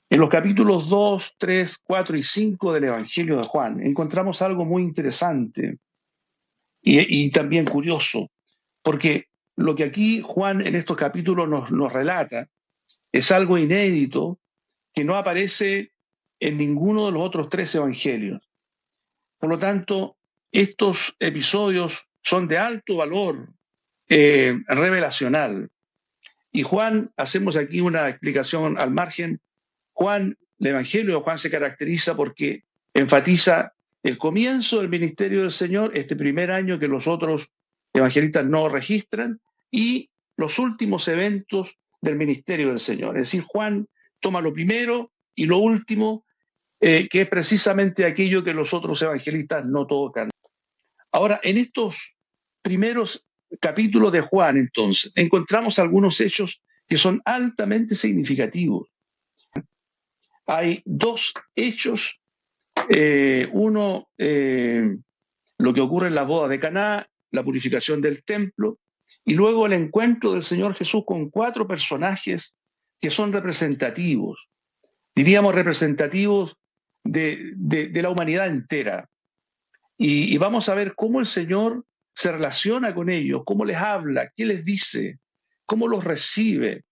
En los capítulos 2, 3, 4 y 5 del Evangelio de Juan encontramos algo muy interesante y también curioso, porque lo que aquí Juan en estos capítulos nos relata es algo inédito que no aparece en ninguno de los otros tres evangelios. Por lo tanto, estos episodios son de alto valor revelacional. Y Juan, hacemos aquí una explicación al margen. Juan, el Evangelio de Juan se caracteriza porque enfatiza el comienzo del ministerio del Señor, este primer año que los otros evangelistas no registran, y los últimos eventos del ministerio del Señor. Es decir, Juan toma lo primero y lo último, que es precisamente aquello que los otros evangelistas no tocan. Ahora, en estos primeros capítulos de Juan, entonces, encontramos algunos hechos que son altamente significativos. Hay dos hechos, uno, lo que ocurre en la boda de Caná, la purificación del templo, y luego el encuentro del Señor Jesús con cuatro personajes que son representativos, diríamos representativos de la humanidad entera. Y vamos a ver cómo el Señor se relaciona con ellos, cómo les habla, qué les dice, cómo los recibe,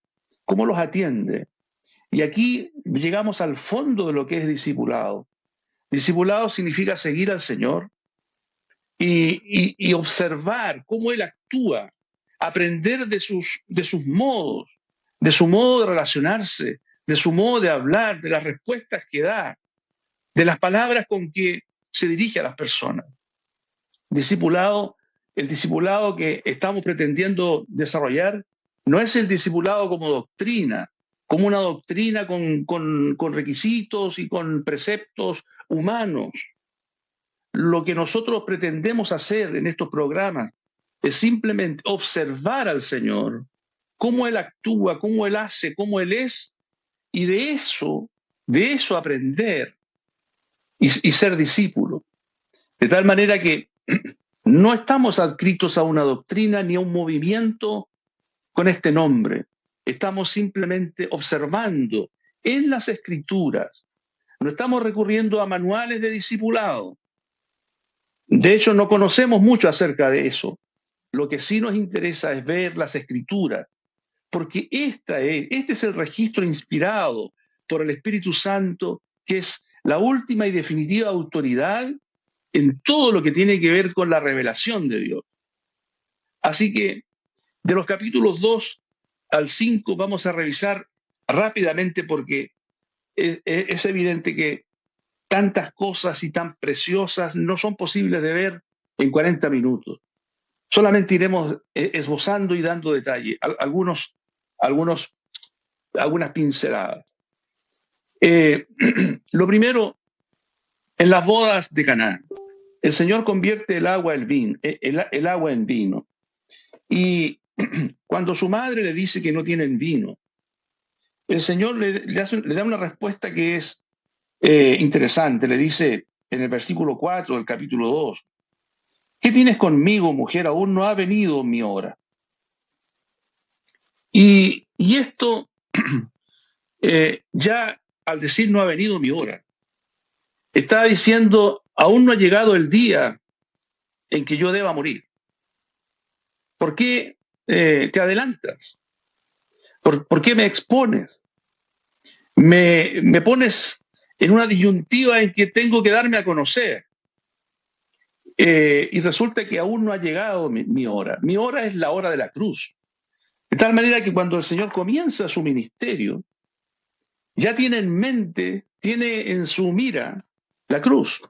cómo los atiende. Y aquí llegamos al fondo de lo que es discipulado. Discipulado significa seguir al Señor y observar cómo Él actúa, aprender de sus modos, de su modo de relacionarse, de su modo de hablar, de las respuestas que da, de las palabras con que se dirige a las personas. Discipulado, el discipulado que estamos pretendiendo desarrollar no es el discipulado como doctrina, como una doctrina con requisitos y con preceptos humanos. Lo que nosotros pretendemos hacer en estos programas es simplemente observar al Señor, cómo Él actúa, cómo Él hace, cómo Él es, y de eso aprender y ser discípulo. De tal manera que no estamos adscritos a una doctrina ni a un movimiento con este nombre. Estamos simplemente observando en las Escrituras. No estamos recurriendo a manuales de discipulado. De hecho, no conocemos mucho acerca de eso. Lo que sí nos interesa es ver las Escrituras, porque este es el registro inspirado por el Espíritu Santo, que es la última y definitiva autoridad en todo lo que tiene que ver con la revelación de Dios. Así que de los capítulos 2 al 5 vamos a revisar rápidamente porque es evidente que tantas cosas y tan preciosas no son posibles de ver en 40 minutos. Solamente iremos esbozando y dando detalle, algunas pinceladas. Lo primero, en las bodas de Caná, el Señor convierte el agua en vino. Y cuando su madre le dice que no tienen vino, el Señor le da una respuesta que es interesante. Le dice en el versículo 4 del capítulo 2, ¿qué tienes conmigo, mujer? Aún no ha venido mi hora. Y esto, ya al decir no ha venido mi hora, está diciendo, aún no ha llegado el día en que yo deba morir. ¿Por qué te adelantas? ¿Por qué me expones? Me pones en una disyuntiva en que tengo que darme a conocer. Y resulta que aún no ha llegado mi hora. Mi hora es la hora de la cruz. De tal manera que cuando el Señor comienza su ministerio, ya tiene en mente, tiene en su mira la cruz.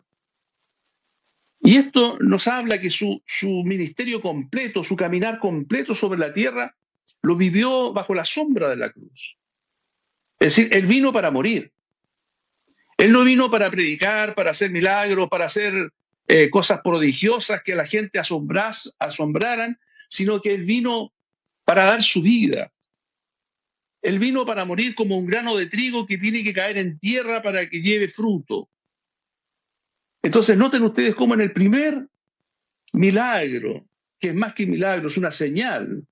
Y esto nos habla que su ministerio completo, su caminar completo sobre la tierra, lo vivió bajo la sombra de la cruz. Es decir, Él vino para morir. Él no vino para predicar, para hacer milagros, para hacer cosas prodigiosas que a la gente asombraran, sino que Él vino para dar su vida. Él vino para morir como un grano de trigo que tiene que caer en tierra para que lleve fruto. Entonces noten ustedes cómo en el primer milagro, que es más que milagro, es una señal,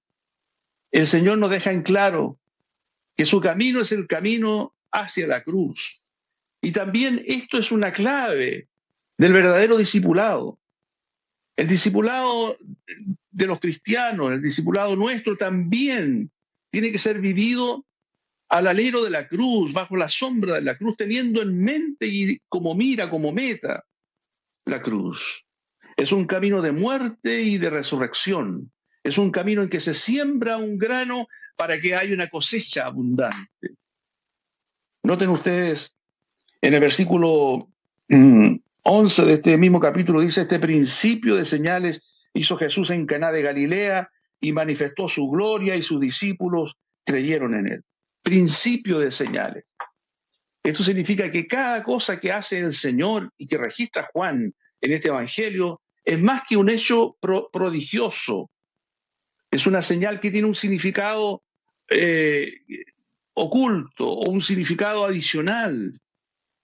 el Señor nos deja en claro que su camino es el camino hacia la cruz. Y también esto es una clave del verdadero discipulado. El discipulado de los cristianos, el discipulado nuestro también tiene que ser vivido al alero de la cruz, bajo la sombra de la cruz, teniendo en mente y como mira, como meta, la cruz. Es un camino de muerte y de resurrección. Es un camino en que se siembra un grano para que haya una cosecha abundante. Noten ustedes, en el versículo 11 de este mismo capítulo dice: este principio de señales hizo Jesús en Caná de Galilea y manifestó su gloria y sus discípulos creyeron en él. Principio de señales. Esto significa que cada cosa que hace el Señor y que registra Juan en este evangelio es más que un hecho prodigioso. Es una señal que tiene un significado oculto o un significado adicional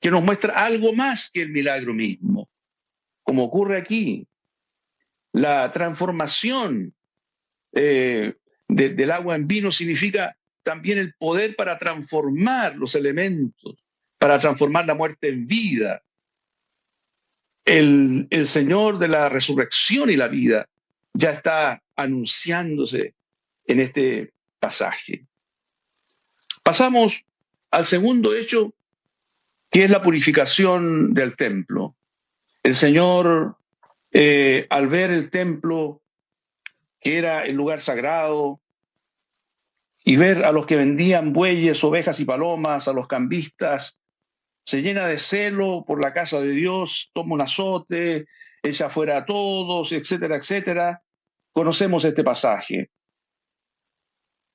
que nos muestra algo más que el milagro mismo. Como ocurre aquí, la transformación del agua en vino significa también el poder para transformar los elementos, para transformar la muerte en vida. El Señor de la resurrección y la vida ya está anunciándose en este pasaje. Pasamos al segundo hecho, que es la purificación del templo. El Señor, al ver el templo, que era el lugar sagrado, y ver a los que vendían bueyes, ovejas y palomas, a los cambistas, se llena de celo por la casa de Dios, toma un azote, echa fuera a todos, etcétera, etcétera. Conocemos este pasaje.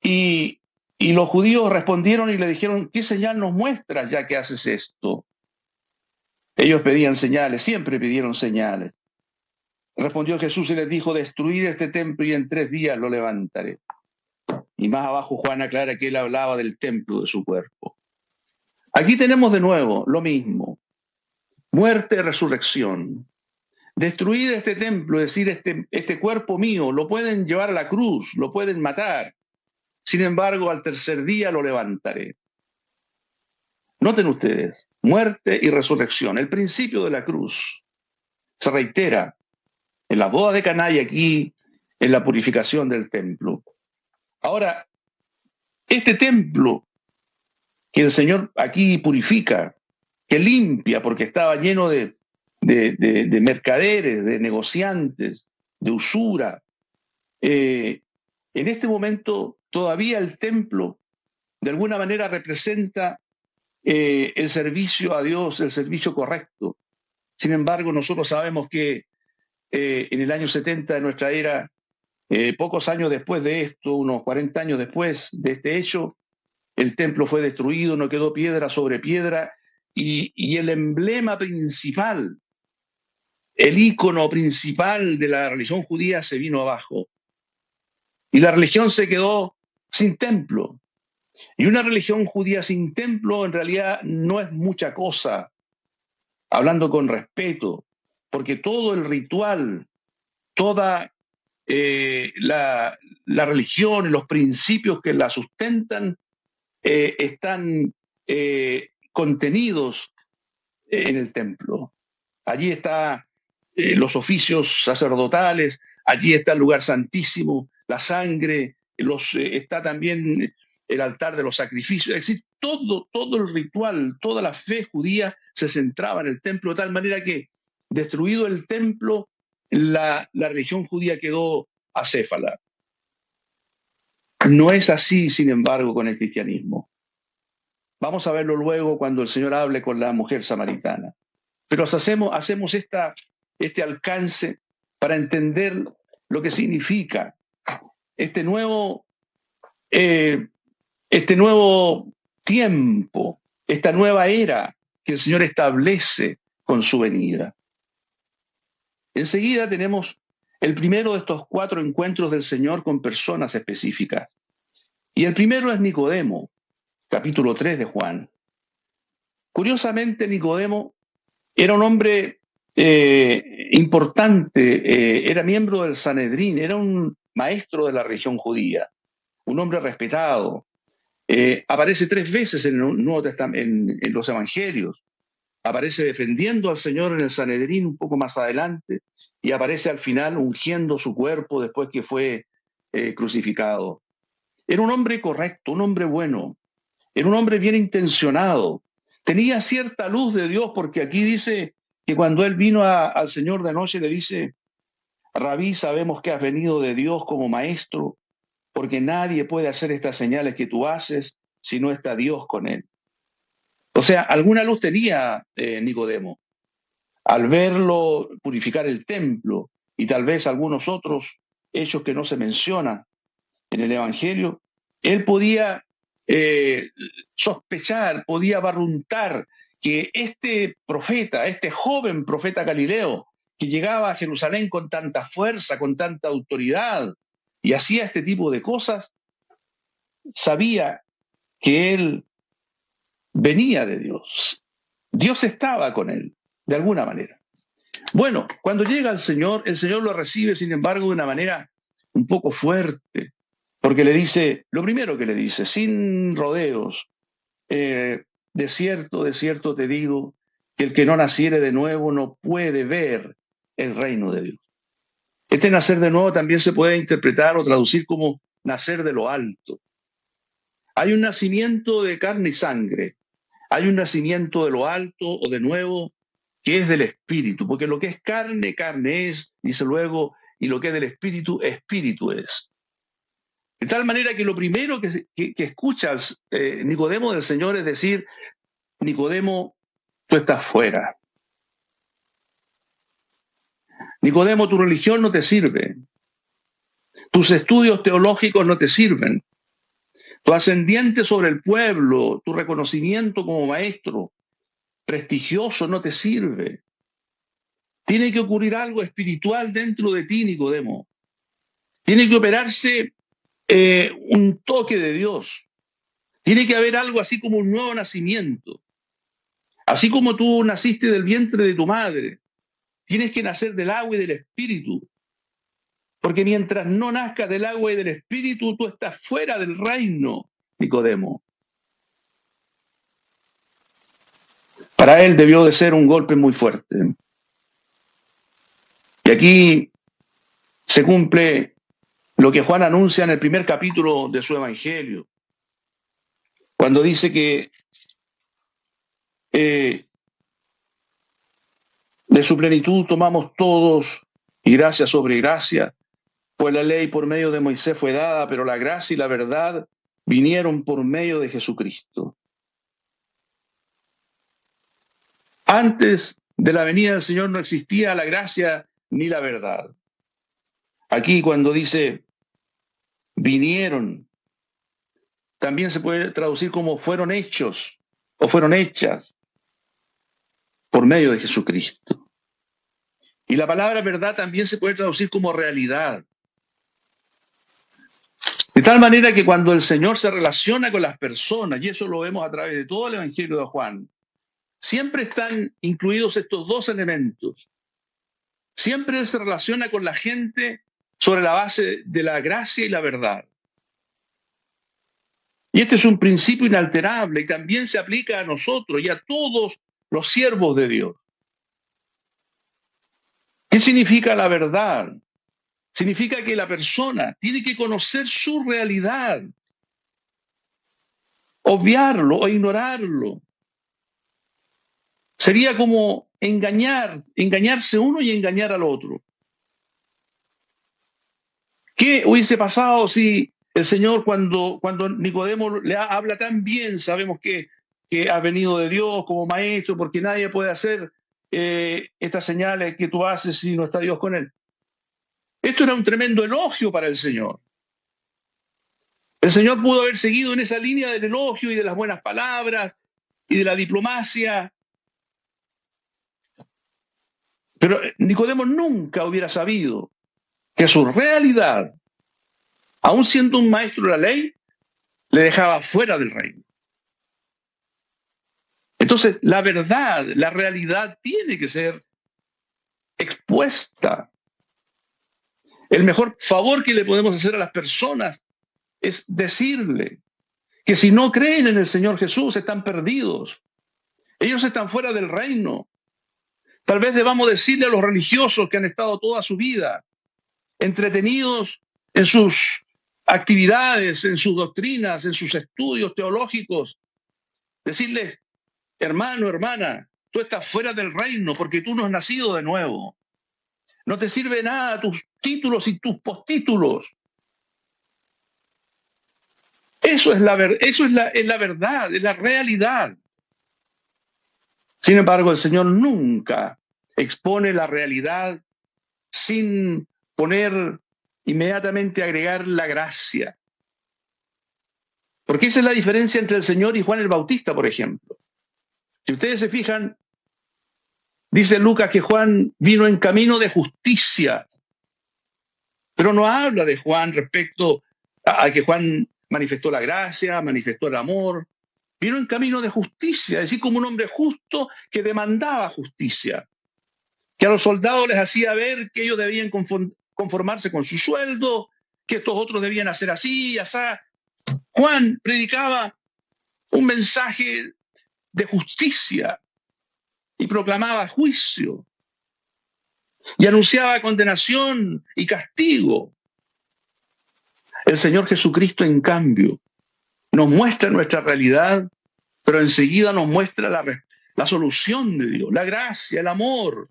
Y los judíos respondieron y le dijeron: ¿qué señal nos muestras ya que haces esto? Ellos pedían señales, siempre pidieron señales. Respondió Jesús y les dijo: destruid este templo y en 3 días lo levantaré. Y más abajo Juan aclara que él hablaba del templo de su cuerpo. Aquí tenemos de nuevo lo mismo: muerte y resurrección. Destruid este templo, es decir, este cuerpo mío, lo pueden llevar a la cruz, lo pueden matar. Sin embargo, al 3er día lo levantaré. Noten ustedes, muerte y resurrección. El principio de la cruz se reitera en la boda de Caná y aquí en la purificación del templo. Ahora, este templo que el Señor aquí purifica, que limpia porque estaba lleno de mercaderes, de negociantes, de usura, en este momento todavía el templo de alguna manera representa el servicio a Dios, el servicio correcto. Sin embargo, nosotros sabemos que en el año 70 de nuestra era, pocos años después de esto, unos 40 años después de este hecho, el templo fue destruido, no quedó piedra sobre piedra, y el emblema principal, el ícono principal de la religión judía se vino abajo. Y la religión se quedó sin templo. Y una religión judía sin templo en realidad no es mucha cosa, hablando con respeto, porque todo el ritual, toda la religión y los principios que la sustentan están contenidos en el templo. Allí están los oficios sacerdotales, allí está el lugar santísimo, la sangre, está también el altar de los sacrificios. Es decir, todo el ritual, toda la fe judía se centraba en el templo, de tal manera que, destruido el templo, la religión judía quedó acéfala. No es así, sin embargo, con el cristianismo. Vamos a verlo luego cuando el Señor hable con la mujer samaritana. Pero hacemos este alcance para entender lo que significa este nuevo tiempo, esta nueva era que el Señor establece con su venida. Enseguida tenemos el primero de estos 4 encuentros del Señor con personas específicas. Y el primero es Nicodemo, capítulo 3 de Juan. Curiosamente, Nicodemo era un hombre importante, era miembro del Sanedrín, era un maestro de la religión judía, un hombre respetado. Aparece 3 veces en el Nuevo Testamento, en los Evangelios. Aparece defendiendo al Señor en el Sanedrín un poco más adelante y aparece al final ungiendo su cuerpo después que fue crucificado. Era un hombre correcto, un hombre bueno, era un hombre bien intencionado. Tenía cierta luz de Dios porque aquí dice que cuando él vino al Señor de noche le dice, Rabí, sabemos que has venido de Dios como maestro, porque nadie puede hacer estas señales que tú haces si no está Dios con él. O sea, alguna luz tenía Nicodemo al verlo purificar el templo y tal vez algunos otros hechos que no se mencionan en el Evangelio. Él podía sospechar, podía barruntar que este profeta, este joven profeta Galileo, que llegaba a Jerusalén con tanta fuerza, con tanta autoridad y hacía este tipo de cosas, sabía que él venía de Dios. Dios estaba con él, de alguna manera. Bueno, cuando llega el Señor lo recibe, sin embargo, de una manera un poco fuerte, porque le dice, lo primero que le dice, sin rodeos, de cierto te digo, que el que no naciere de nuevo no puede ver el reino de Dios. Este nacer de nuevo también se puede interpretar o traducir como nacer de lo alto. Hay un nacimiento de carne y sangre, hay un nacimiento de lo alto o de nuevo que es del espíritu, porque lo que es carne, carne es, dice luego, y lo que es del espíritu, espíritu es. De tal manera que lo primero que escuchas, Nicodemo, del Señor es decir, Nicodemo, tú estás fuera. Nicodemo, tu religión no te sirve. Tus estudios teológicos no te sirven. Tu ascendiente sobre el pueblo, tu reconocimiento como maestro prestigioso no te sirve. Tiene que ocurrir algo espiritual dentro de ti, Nicodemo. Tiene que operarse un toque de Dios. Tiene que haber algo así como un nuevo nacimiento. Así como tú naciste del vientre de tu madre, tienes que nacer del agua y del espíritu. Porque mientras no nazcas del agua y del espíritu, tú estás fuera del reino, Nicodemo. Para él debió de ser un golpe muy fuerte. Y aquí se cumple lo que Juan anuncia en el primer capítulo de su Evangelio, cuando dice que de su plenitud tomamos todos y gracia sobre gracia, pues la ley por medio de Moisés fue dada, pero la gracia y la verdad vinieron por medio de Jesucristo. Antes de la venida del Señor no existía la gracia ni la verdad. Aquí cuando dice vinieron, también se puede traducir como fueron hechos o fueron hechas por medio de Jesucristo. Y la palabra verdad también se puede traducir como realidad. De tal manera que cuando el Señor se relaciona con las personas, y eso lo vemos a través de todo el Evangelio de Juan, siempre están incluidos estos dos elementos. Siempre Él se relaciona con la gente sobre la base de la gracia y la verdad. Y este es un principio inalterable y también se aplica a nosotros y a todos los siervos de Dios. ¿Qué significa la verdad? Significa que la persona tiene que conocer su realidad. Obviarlo o ignorarlo sería como engañarse uno y engañar al otro. ¿Qué hubiese pasado si el Señor, cuando Nicodemo le habla tan bien, sabemos que ha venido de Dios como maestro, porque nadie puede hacer estas señales que tú haces si no está Dios con él? Esto era un tremendo elogio para el Señor. El Señor pudo haber seguido en esa línea del elogio y de las buenas palabras y de la diplomacia. Pero Nicodemo nunca hubiera sabido que su realidad, aun siendo un maestro de la ley, le dejaba fuera del reino. Entonces, la verdad, la realidad tiene que ser expuesta. El mejor favor que le podemos hacer a las personas es decirle que si no creen en el Señor Jesús están perdidos. Ellos están fuera del reino. Tal vez debamos decirle a los religiosos que han estado toda su vida entretenidos en sus actividades, en sus doctrinas, en sus estudios teológicos, decirles, hermano, hermana, tú estás fuera del reino porque tú no has nacido de nuevo. No te sirve nada tus títulos y tus postítulos. Eso es la verdad, es la realidad. Sin embargo, el Señor nunca expone la realidad sin poner inmediatamente agregar la gracia. Porque esa es la diferencia entre el Señor y Juan el Bautista, por ejemplo. Si ustedes se fijan, dice Lucas que Juan vino en camino de justicia, pero no habla de Juan respecto a que Juan manifestó la gracia, manifestó el amor. Vino en camino de justicia, es decir, como un hombre justo que demandaba justicia, que a los soldados les hacía ver que ellos debían conformarse con su sueldo, que estos otros debían hacer así y así. Juan predicaba un mensaje de justicia y proclamaba juicio y anunciaba condenación y castigo. El Señor Jesucristo, en cambio, nos muestra nuestra realidad, pero enseguida nos muestra la solución de Dios, la gracia, el amor,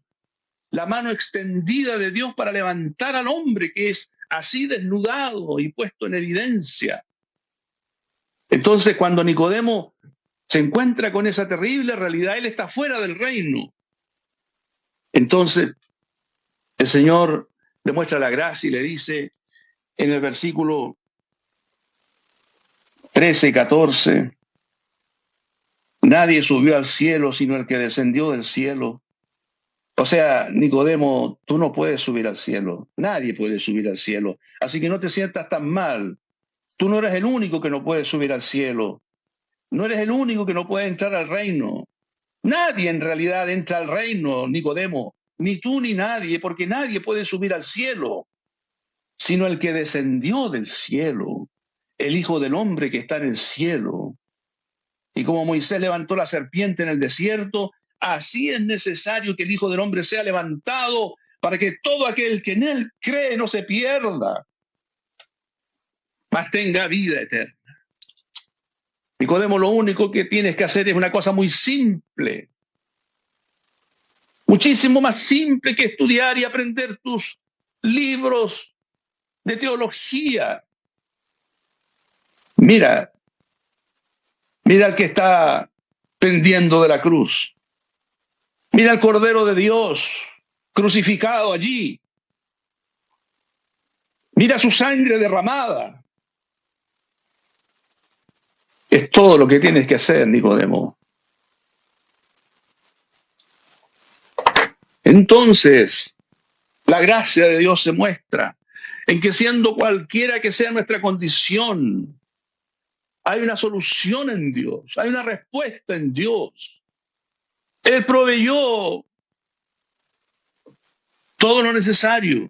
la mano extendida de Dios para levantar al hombre que es así desnudado y puesto en evidencia. Entonces, cuando Nicodemo se encuentra con esa terrible realidad, él está fuera del reino. Entonces, el Señor le muestra la gracia y le dice en el versículo 13 y 14, nadie subió al cielo sino el que descendió del cielo. O sea, Nicodemo, tú no puedes subir al cielo. Nadie puede subir al cielo. Así que no te sientas tan mal. Tú no eres el único que no puede subir al cielo. No eres el único que no puede entrar al reino. Nadie en realidad entra al reino, Nicodemo. Ni tú ni nadie, porque nadie puede subir al cielo, sino el que descendió del cielo, el Hijo del Hombre que está en el cielo. Y como Moisés levantó la serpiente en el desierto, así es necesario que el Hijo del Hombre sea levantado para que todo aquel que en él cree no se pierda, mas tenga vida eterna. Nicodemo, lo único que tienes que hacer es una cosa muy simple, muchísimo más simple que estudiar y aprender tus libros de teología. Mira al que está pendiendo de la cruz. Mira al Cordero de Dios crucificado allí. Mira su sangre derramada. Es todo lo que tienes que hacer, Nicodemo. Entonces, la gracia de Dios se muestra en que siendo cualquiera que sea nuestra condición, hay una solución en Dios, hay una respuesta en Dios. Él proveyó todo lo necesario,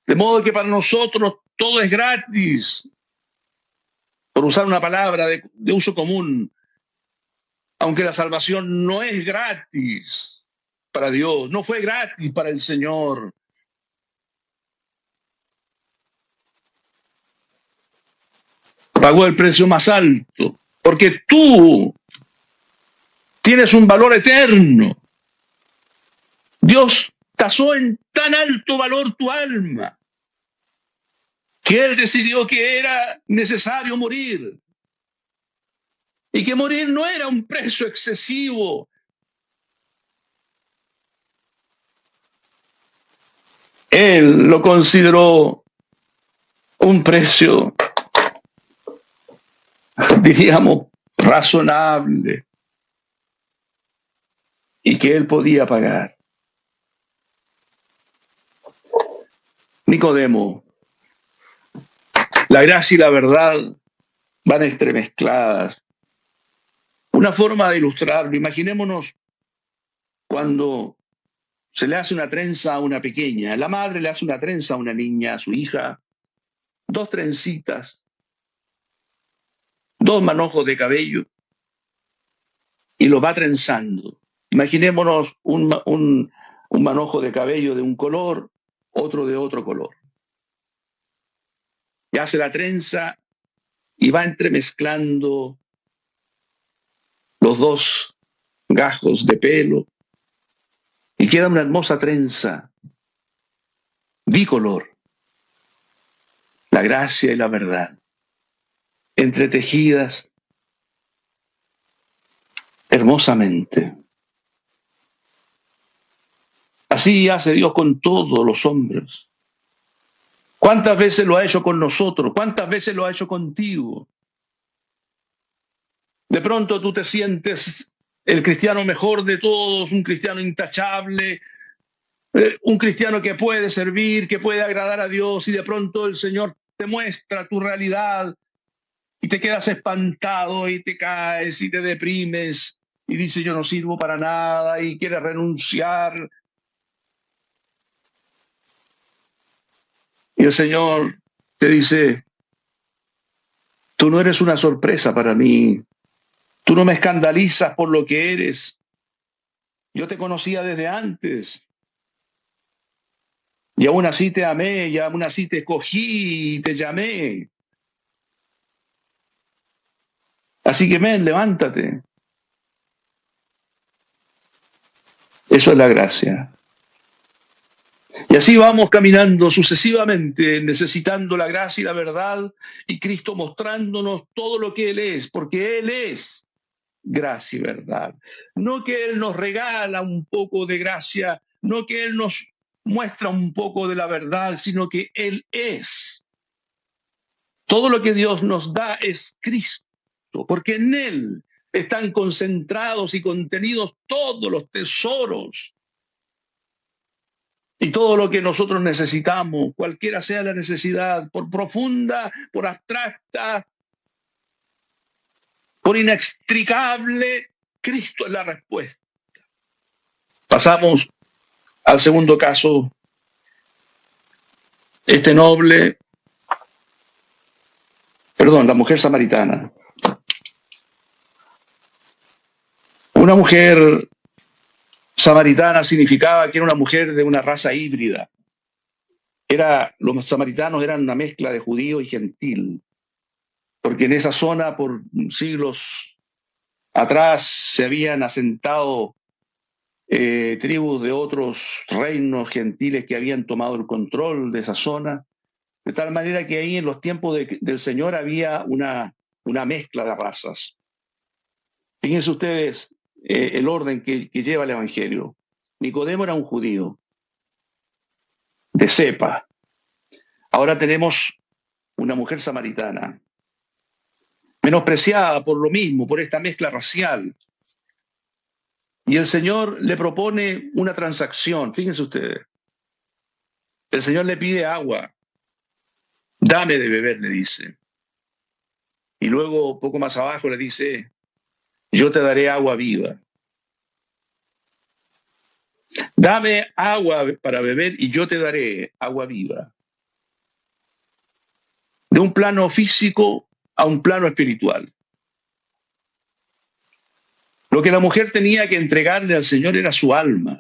de modo que para nosotros todo es gratis, por usar una palabra de uso común, aunque la salvación no es gratis para Dios, no fue gratis para el Señor. Pagó el precio más alto, porque tú tienes un valor eterno. Dios tasó en tan alto valor tu alma, que Él decidió que era necesario morir, y que morir no era un precio excesivo. Él lo consideró un precio, diríamos, razonable y que él podía pagar. Nicodemo, la gracia y la verdad van entremezcladas. Una forma de ilustrarlo, imaginémonos cuando se le hace una trenza a una pequeña, la madre le hace una trenza a una niña, a su hija, 2 trencitas. 2 manojos de cabello y los va trenzando. Imaginémonos un manojo de cabello de un color, otro de otro color. Y hace la trenza y va entremezclando los 2 gajos de pelo y queda una hermosa trenza bicolor, la gracia y la verdad, entretejidas hermosamente. Así hace Dios con todos los hombres. ¿Cuántas veces lo ha hecho con nosotros? ¿Cuántas veces lo ha hecho contigo? De pronto tú te sientes el cristiano mejor de todos, un cristiano intachable, un cristiano que puede servir, que puede agradar a Dios, y de pronto el Señor te muestra tu realidad y te quedas espantado y te caes y te deprimes y dices yo no sirvo para nada y quieres renunciar. Y el Señor te dice, tú no eres una sorpresa para mí, tú no me escandalizas por lo que eres, yo te conocía desde antes. Y aún así te amé, y aún así te escogí y te llamé. Así que ven, levántate. Eso es la gracia. Y así vamos caminando sucesivamente, necesitando la gracia y la verdad, y Cristo mostrándonos todo lo que Él es, porque Él es gracia y verdad. No que Él nos regala un poco de gracia, no que Él nos muestra un poco de la verdad, sino que Él es. Todo lo que Dios nos da es Cristo, porque en Él están concentrados y contenidos todos los tesoros y todo lo que nosotros necesitamos, cualquiera sea la necesidad, por profunda, por abstracta, por inextricable, Cristo es la respuesta. Pasamos al segundo caso. La mujer samaritana. Una mujer samaritana significaba que era una mujer de una raza híbrida. Los samaritanos eran una mezcla de judío y gentil, porque en esa zona por siglos atrás se habían asentado tribus de otros reinos gentiles que habían tomado el control de esa zona, de tal manera que ahí en los tiempos del Señor había una mezcla de razas. Fíjense ustedes el orden que lleva el Evangelio. Nicodemo era un judío de cepa. Ahora tenemos una mujer samaritana, menospreciada por lo mismo, por esta mezcla racial. Y el Señor le propone una transacción. Fíjense ustedes. El Señor le pide agua. Dame de beber, le dice. Y luego, poco más abajo, le dice, yo te daré agua viva. Dame agua para beber y yo te daré agua viva. De un plano físico a un plano espiritual. Lo que la mujer tenía que entregarle al Señor era su alma.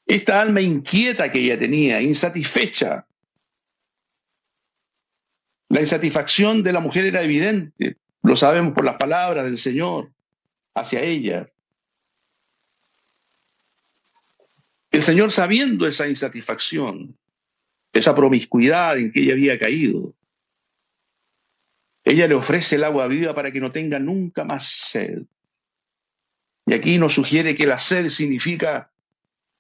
Esta alma inquieta que ella tenía, insatisfecha. La insatisfacción de la mujer era evidente, lo sabemos por las palabras del Señor hacia ella. El Señor, sabiendo esa insatisfacción, esa promiscuidad en que ella había caído, ella le ofrece el agua viva para que no tenga nunca más sed. Y aquí nos sugiere que la sed significa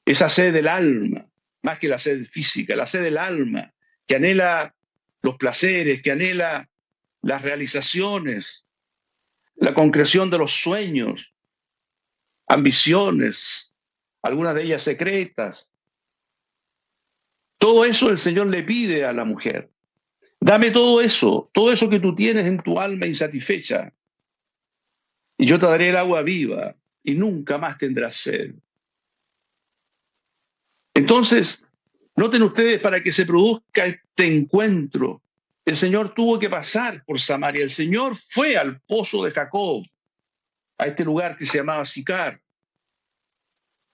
esa sed del alma, más que la sed física, la sed del alma, que anhela los placeres, que anhela las realizaciones, la concreción de los sueños, ambiciones, algunas de ellas secretas. Todo eso el Señor le pide a la mujer. Dame todo eso que tú tienes en tu alma insatisfecha, y yo te daré el agua viva, y nunca más tendrás sed. Entonces, noten ustedes, para que se produzca este encuentro el Señor tuvo que pasar por Samaria. El Señor fue al pozo de Jacob, a este lugar que se llamaba Sicar.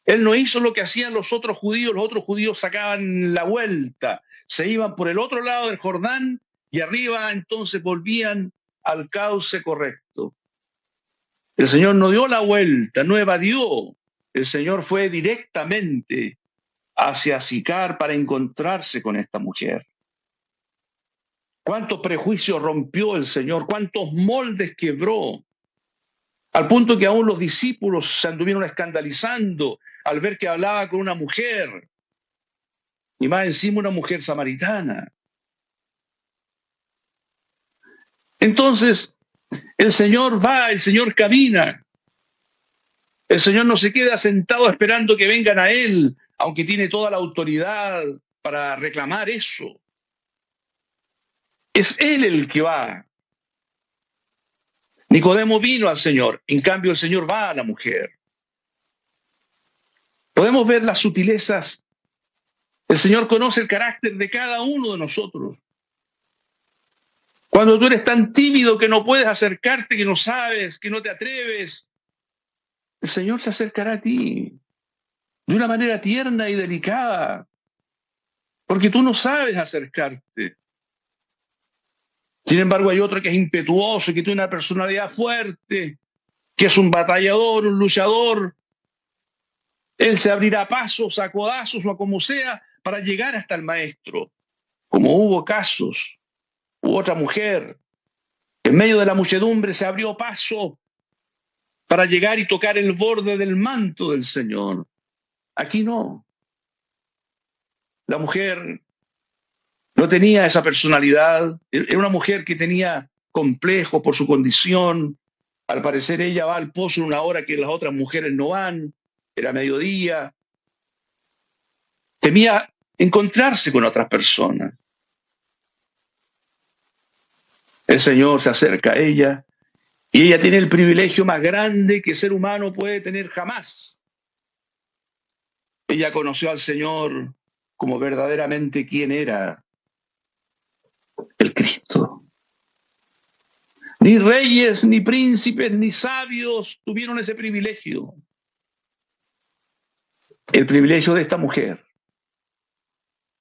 Él no hizo lo que hacían los otros judíos. Los otros judíos sacaban la vuelta, se iban por el otro lado del Jordán y arriba entonces volvían al cauce correcto. El Señor no dio la vuelta, no evadió. El Señor fue directamente hacia Sicar para encontrarse con esta mujer. ¿Cuántos prejuicios rompió el Señor? ¿Cuántos moldes quebró? Al punto que aún los discípulos se anduvieron escandalizando al ver que hablaba con una mujer, y más encima una mujer samaritana. Entonces, el Señor va, el Señor camina. El Señor no se queda sentado esperando que vengan a Él, aunque tiene toda la autoridad para reclamar eso. Es Él el que va. Nicodemo vino al Señor, en cambio el Señor va a la mujer. Podemos ver las sutilezas. El Señor conoce el carácter de cada uno de nosotros. Cuando tú eres tan tímido que no puedes acercarte, que no sabes, que no te atreves, el Señor se acercará a ti de una manera tierna y delicada, porque tú no sabes acercarte. Sin embargo, hay otro que es impetuoso, que tiene una personalidad fuerte, que es un batallador, un luchador. Él se abrirá pasos, a codazos o a como sea, para llegar hasta el maestro. Como hubo casos, hubo otra mujer, en medio de la muchedumbre se abrió paso para llegar y tocar el borde del manto del Señor. Aquí no. La mujer no tenía esa personalidad. Era una mujer que tenía complejos por su condición. Al parecer ella va al pozo en una hora que las otras mujeres no van. Era mediodía. Temía encontrarse con otras personas. El Señor se acerca a ella y ella tiene el privilegio más grande que ser humano puede tener jamás. Ella conoció al Señor como verdaderamente quién era: el Cristo. Ni reyes, ni príncipes, ni sabios tuvieron ese privilegio. El privilegio de esta mujer,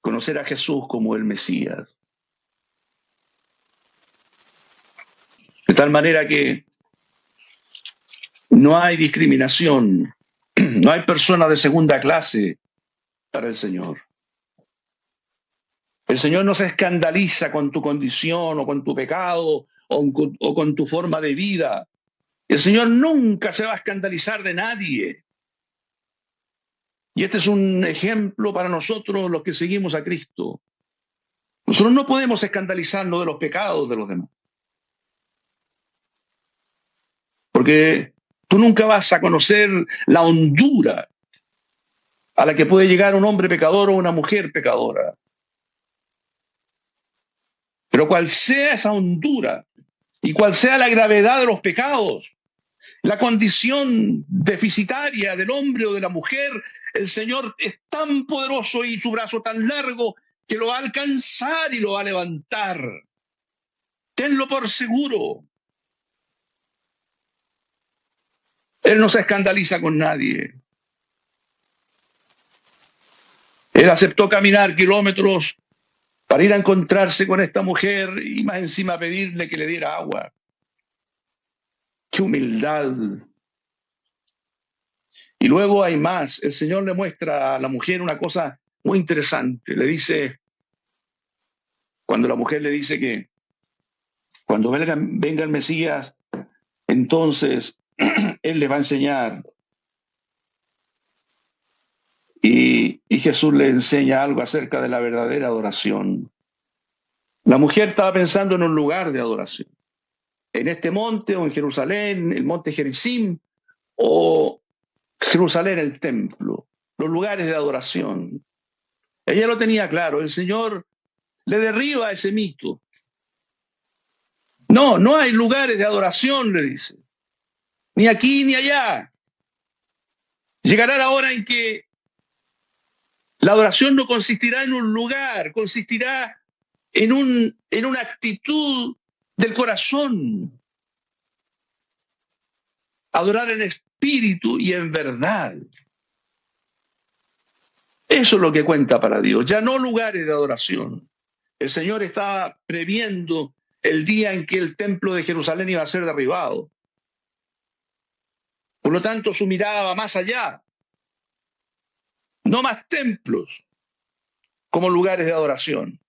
conocer a Jesús como el Mesías. De tal manera que no hay discriminación, no hay persona de segunda clase para el Señor. El Señor no se escandaliza con tu condición o con tu pecado o con tu forma de vida. El Señor nunca se va a escandalizar de nadie. Y este es un ejemplo para nosotros los que seguimos a Cristo. Nosotros no podemos escandalizarnos de los pecados de los demás. Porque tú nunca vas a conocer la hondura a la que puede llegar un hombre pecador o una mujer pecadora. Pero cual sea esa hondura y cual sea la gravedad de los pecados, la condición deficitaria del hombre o de la mujer, el Señor es tan poderoso y su brazo tan largo que lo va a alcanzar y lo va a levantar. Tenlo por seguro. Él no se escandaliza con nadie. Él aceptó caminar kilómetros para ir a encontrarse con esta mujer y más encima pedirle que le diera agua. ¡Qué humildad! Y luego hay más. El Señor le muestra a la mujer una cosa muy interesante. Le dice, cuando la mujer le dice que cuando venga el Mesías, entonces Él le va a enseñar. Y Jesús le enseña algo acerca de la verdadera adoración. La mujer estaba pensando en un lugar de adoración. En este monte o en Jerusalén, el monte Gerizim, o Jerusalén, el templo, los lugares de adoración. Ella lo tenía claro. El Señor le derriba ese mito. No hay lugares de adoración, le dice. Ni aquí ni allá. Llegará la hora en que la adoración no consistirá en un lugar, consistirá en una actitud del corazón. Adorar en espíritu y en verdad. Eso es lo que cuenta para Dios, ya no lugares de adoración. El Señor estaba previendo el día en que el templo de Jerusalén iba a ser derribado. Por lo tanto, su mirada va más allá. No más templos como lugares de adoración.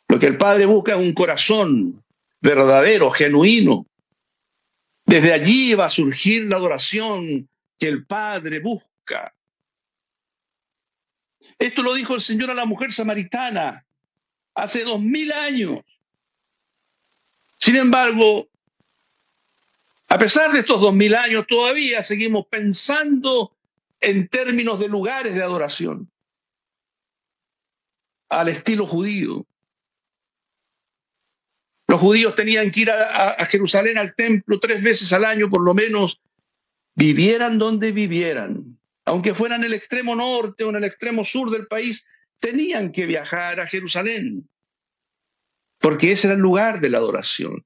Lo que el Padre busca es un corazón verdadero, genuino. Desde allí va a surgir la adoración que el Padre busca. Esto lo dijo el Señor a la mujer samaritana hace 2000 años. Sin embargo, a pesar de estos 2000 años, todavía seguimos pensando en términos de lugares de adoración, al estilo judío. Los judíos tenían que ir a Jerusalén, al templo, 3 veces al año, por lo menos, vivieran donde vivieran. Aunque fueran en el extremo norte o en el extremo sur del país, tenían que viajar a Jerusalén, porque ese era el lugar de la adoración.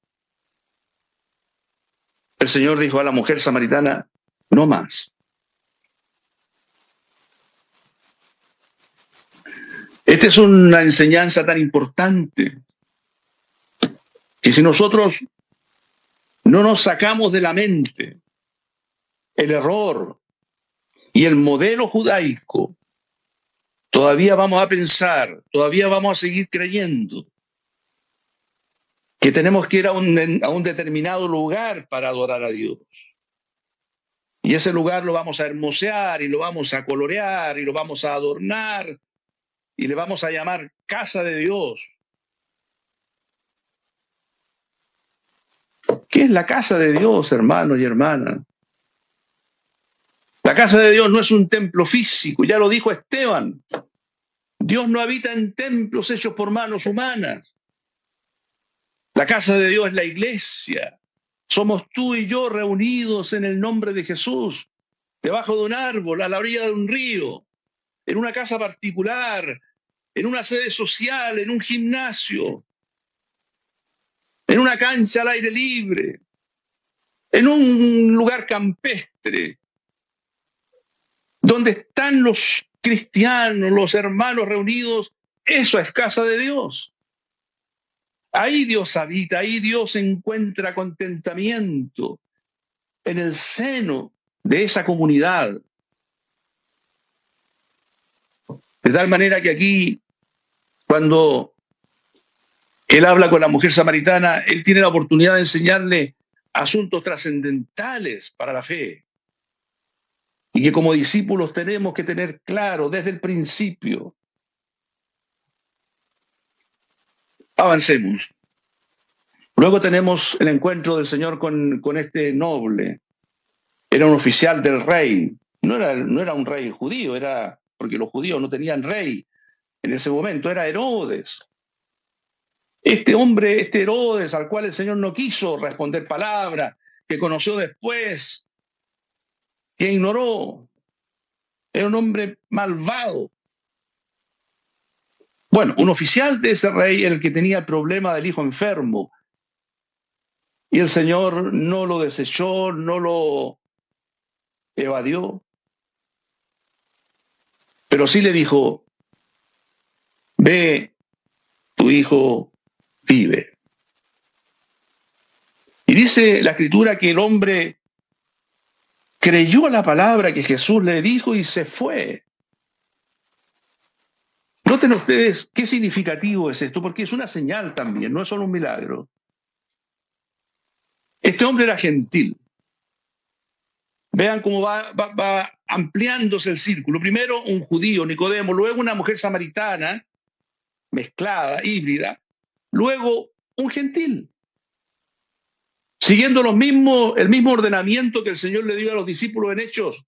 El Señor dijo a la mujer samaritana, no más. Esta es una enseñanza tan importante que si nosotros no nos sacamos de la mente el error y el modelo judaico, todavía vamos a pensar, todavía vamos a seguir creyendo que tenemos que ir a un determinado lugar para adorar a Dios. Y ese lugar lo vamos a hermosear y lo vamos a colorear y lo vamos a adornar y le vamos a llamar casa de Dios. ¿Qué es la casa de Dios, hermanos y hermanas? La casa de Dios no es un templo físico, ya lo dijo Esteban. Dios no habita en templos hechos por manos humanas. La casa de Dios es la iglesia. Somos tú y yo reunidos en el nombre de Jesús, debajo de un árbol, a la orilla de un río, en una casa particular, en una sede social, en un gimnasio, en una cancha al aire libre, en un lugar campestre, donde están los cristianos, los hermanos reunidos. Eso es casa de Dios. Ahí Dios habita, ahí Dios encuentra contentamiento en el seno de esa comunidad. De tal manera que aquí, cuando Él habla con la mujer samaritana, Él tiene la oportunidad de enseñarle asuntos trascendentales para la fe. Y que como discípulos tenemos que tener claro desde el principio. Avancemos. Luego tenemos el encuentro del Señor con este noble. Era un oficial del rey. No era un rey judío, era porque los judíos no tenían rey en ese momento, era Herodes. Este hombre, este Herodes, al cual el Señor no quiso responder palabra, que conoció después, que ignoró, era un hombre malvado. Bueno, un oficial de ese rey era el que tenía el problema del hijo enfermo. Y el Señor no lo desechó, no lo evadió, pero sí le dijo, ve, tu hijo vive. Y dice la Escritura que el hombre creyó a la palabra que Jesús le dijo y se fue. Noten ustedes qué significativo es esto, porque es una señal también, no es solo un milagro. Este hombre era gentil. Vean cómo va ampliándose el círculo. Primero un judío, Nicodemo, luego una mujer samaritana, mezclada, híbrida, luego un gentil. Siguiendo el mismo ordenamiento que el Señor le dio a los discípulos en Hechos.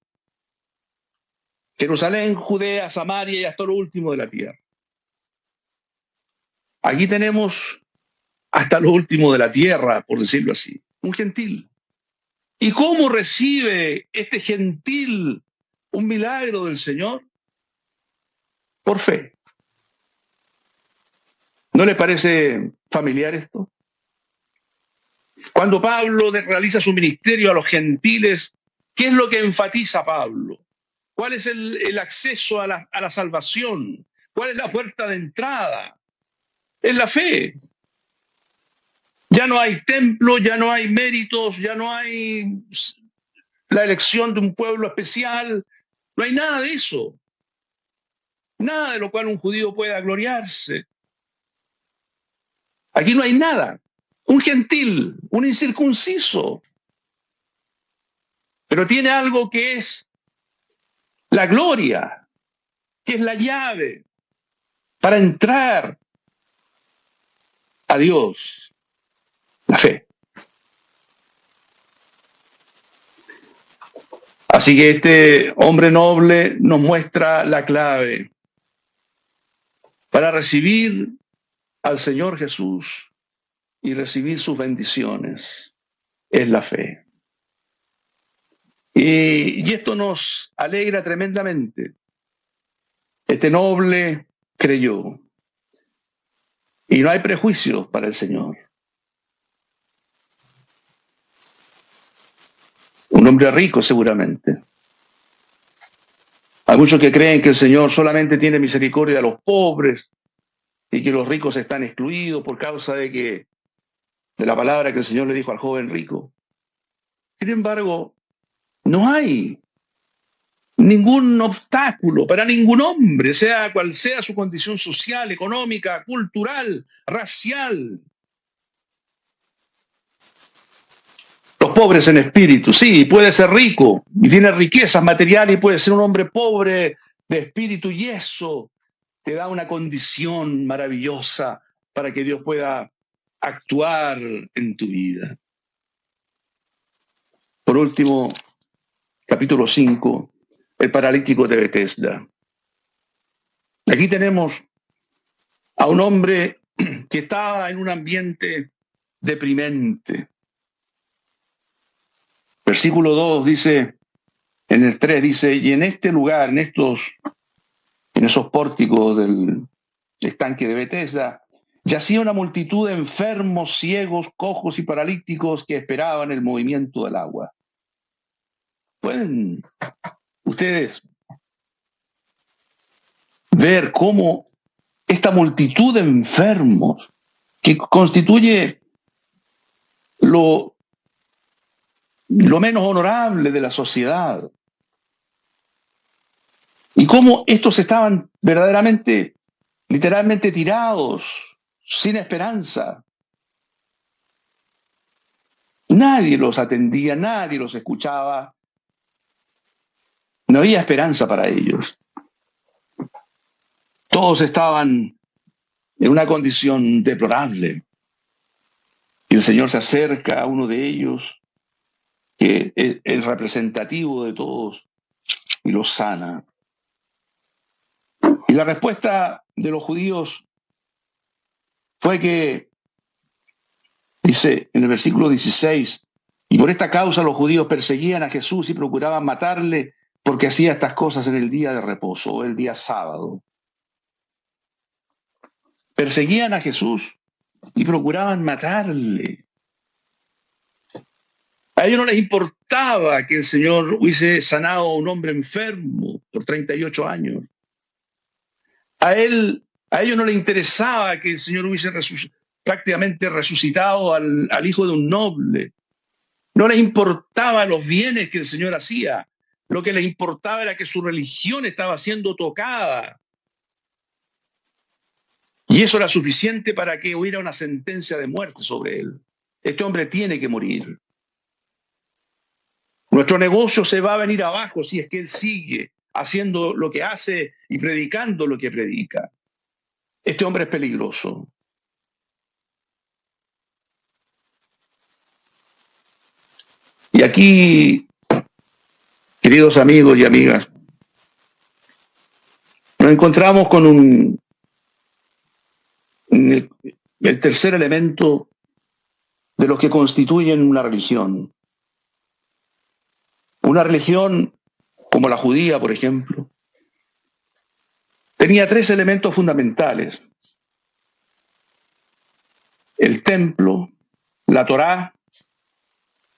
Jerusalén, Judea, Samaria y hasta lo último de la tierra. Aquí tenemos hasta lo último de la tierra, por decirlo así, un gentil. ¿Y cómo recibe este gentil un milagro del Señor? Por fe. ¿No les parece familiar esto? Cuando Pablo realiza su ministerio a los gentiles, ¿qué es lo que enfatiza Pablo? ¿Cuál es el acceso a la salvación? ¿Cuál es la puerta de entrada? Es la fe. Ya no hay templo, ya no hay méritos, ya no hay la elección de un pueblo especial, no hay nada de eso. Nada de lo cual un judío pueda gloriarse. Aquí no hay nada. Un gentil, un incircunciso, pero tiene algo que es la gloria, que es la llave para entrar a Dios, la fe. Así que este hombre noble nos muestra la clave para recibir al Señor Jesús y recibir sus bendiciones. Es la fe. Y esto nos alegra tremendamente. Este noble creyó. Y no hay prejuicios para el Señor. Un hombre rico seguramente. Hay muchos que creen que el Señor solamente tiene misericordia de los pobres y que los ricos están excluidos por causa de la palabra que el Señor le dijo al joven rico. Sin embargo, no hay ningún obstáculo para ningún hombre, sea cual sea su condición social, económica, cultural, racial. Los pobres en espíritu, sí, puede ser rico y tiene riquezas materiales y puede ser un hombre pobre de espíritu y eso te da una condición maravillosa para que Dios pueda actuar en tu vida. Por último, capítulo 5, el paralítico de Betesda. Aquí tenemos a un hombre que estaba en un ambiente deprimente. Versículo 2 dice, en el 3 dice, y en este lugar, en esos pórticos del estanque de Betesda, yacía una multitud de enfermos, ciegos, cojos y paralíticos que esperaban el movimiento del agua. Pueden ustedes ver cómo esta multitud de enfermos que constituye lo menos honorable de la sociedad, y cómo estos estaban verdaderamente, literalmente tirados, sin esperanza. Nadie los atendía, nadie los escuchaba. No había esperanza para ellos. Todos estaban en una condición deplorable. Y el Señor se acerca a uno de ellos, que es el representativo de todos, y los sana. Y la respuesta de los judíos fue que, dice en el versículo 16, y por esta causa los judíos perseguían a Jesús y procuraban matarle porque hacía estas cosas en el día de reposo o el día sábado. Perseguían a Jesús y procuraban matarle. A ellos no les importaba que el Señor hubiese sanado a un hombre enfermo por 38 años. A ellos no les interesaba que el Señor hubiese prácticamente resucitado al hijo de un noble. No les importaba los bienes que el Señor hacía. Lo que les importaba era que su religión estaba siendo tocada. Y eso era suficiente para que hubiera una sentencia de muerte sobre él. Este hombre tiene que morir. Nuestro negocio se va a venir abajo si es que él sigue haciendo lo que hace y predicando lo que predica. Este hombre es peligroso. Y aquí, queridos amigos y amigas, nos encontramos con el tercer elemento de los que constituyen una religión. Una religión como la judía, por ejemplo, tenía tres elementos fundamentales. el templo, la Torá,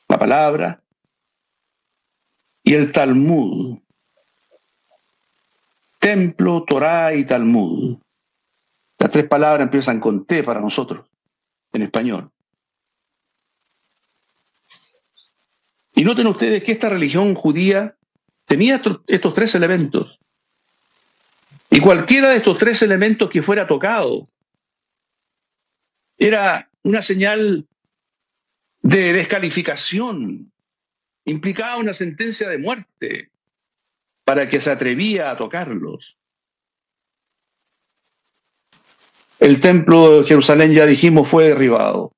la palabra, y el Talmud. Templo, Torá y Talmud. Las tres palabras empiezan con T para nosotros, en español. Y noten ustedes que esta religión judía tenía estos tres elementos. Y cualquiera de estos tres elementos que fuera tocado era una señal de descalificación, implicaba una sentencia de muerte para el que se atrevía a tocarlos. El templo de Jerusalén, ya dijimos, fue derribado.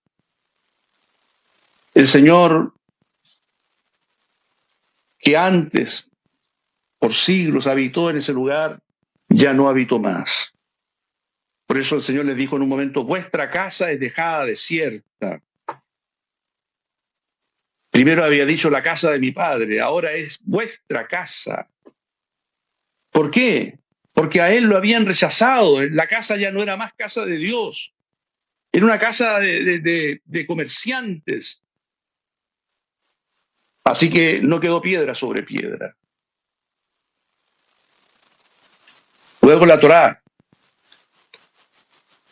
El Señor, que antes, por siglos, habitó en ese lugar, ya no habitó más. Por eso el Señor les dijo en un momento, vuestra casa es dejada desierta. Primero había dicho la casa de mi padre, ahora es vuestra casa. ¿Por qué? Porque a él lo habían rechazado. La casa ya no era más casa de Dios. Era una casa de comerciantes. Así que no quedó piedra sobre piedra. Luego la Torá.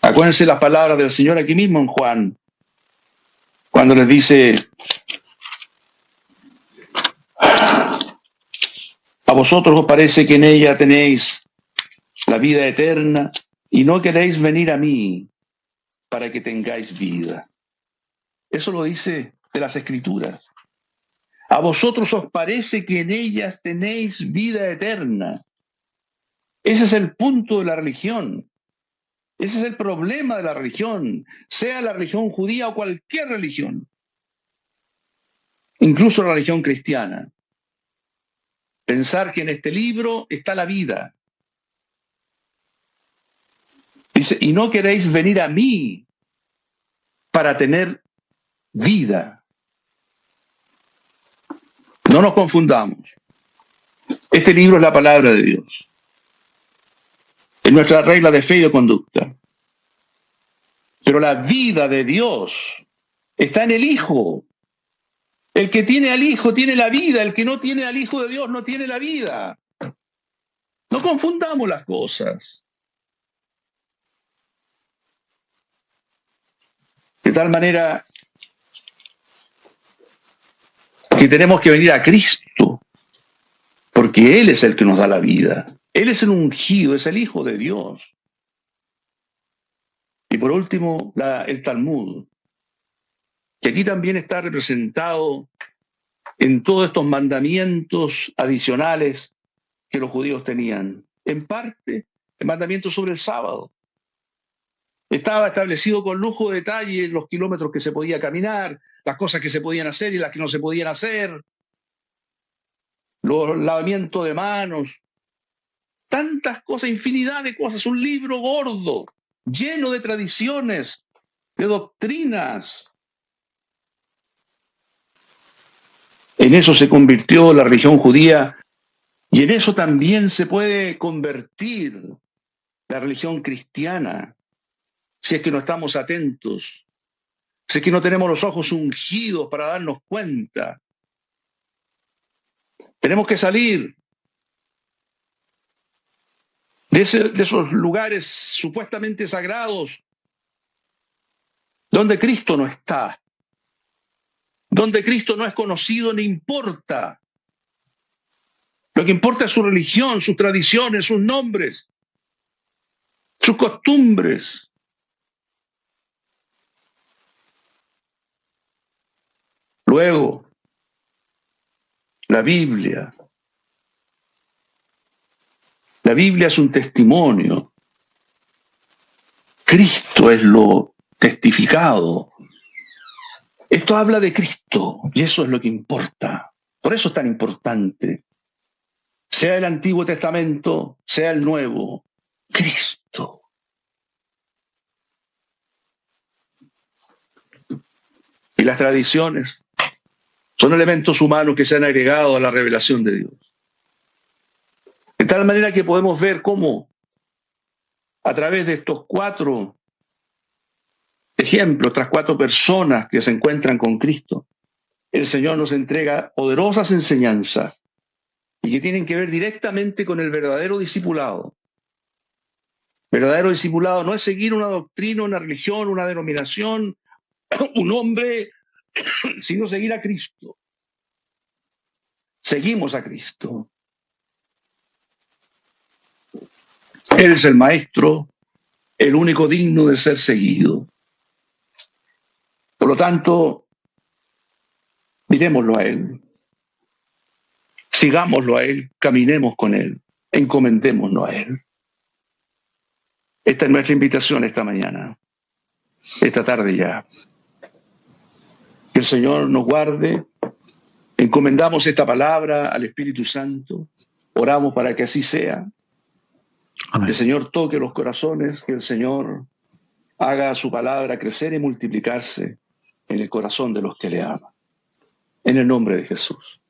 Acuérdense las palabras del Señor aquí mismo en Juan, cuando les dice, a vosotros os parece que en ella tenéis la vida eterna y no queréis venir a mí para que tengáis vida. Eso lo dice de las Escrituras. A vosotros os parece que en ellas tenéis vida eterna. Ese es el punto de la religión. Ese es el problema de la religión, sea la religión judía o cualquier religión, incluso la religión cristiana. Pensar que en este libro está la vida. Dice, y no queréis venir a mí para tener vida. No nos confundamos. Este libro es la palabra de Dios. Es nuestra regla de fe y de conducta. Pero la vida de Dios está en el Hijo. El que tiene al Hijo tiene la vida. El que no tiene al Hijo de Dios no tiene la vida. No confundamos las cosas. De tal manera que tenemos que venir a Cristo, porque Él es el que nos da la vida. Él es el ungido, es el Hijo de Dios. Y por último, el Talmud, que aquí también está representado en todos estos mandamientos adicionales que los judíos tenían. En parte, el mandamiento sobre el sábado. Estaba establecido con lujo de detalle los kilómetros que se podía caminar, las cosas que se podían hacer y las que no se podían hacer, los lavamientos de manos, tantas cosas, infinidad de cosas, un libro gordo, lleno de tradiciones, de doctrinas. En eso se convirtió la religión judía y en eso también se puede convertir la religión cristiana, si es que no estamos atentos, si es que no tenemos los ojos ungidos para darnos cuenta. Tenemos que salir de esos lugares supuestamente sagrados donde Cristo no está, donde Cristo no es conocido ni importa. Lo que importa es su religión, sus tradiciones, sus nombres, sus costumbres. Luego, la Biblia. La Biblia es un testimonio. Cristo es lo testificado. Esto habla de Cristo y eso es lo que importa. Por eso es tan importante. Sea el Antiguo Testamento, sea el Nuevo, Cristo. Y las tradiciones son elementos humanos que se han agregado a la revelación de Dios. De tal manera que podemos ver cómo a través de estos 4 ejemplos, tras 4 personas que se encuentran con Cristo, el Señor nos entrega poderosas enseñanzas y que tienen que ver directamente con el verdadero discipulado. Verdadero discipulado no es seguir una doctrina, una religión, una denominación, un hombre, sino seguir a Cristo. Seguimos a Cristo. Él es el Maestro, el único digno de ser seguido. Por lo tanto, miremoslo a Él, sigámoslo a Él, caminemos con Él, encomendémonos a Él. Esta es nuestra invitación esta mañana, esta tarde ya. Que el Señor nos guarde, encomendamos esta palabra al Espíritu Santo, oramos para que así sea. Amén. Que el Señor toque los corazones, que el Señor haga su palabra crecer y multiplicarse en el corazón de los que le aman. En el nombre de Jesús.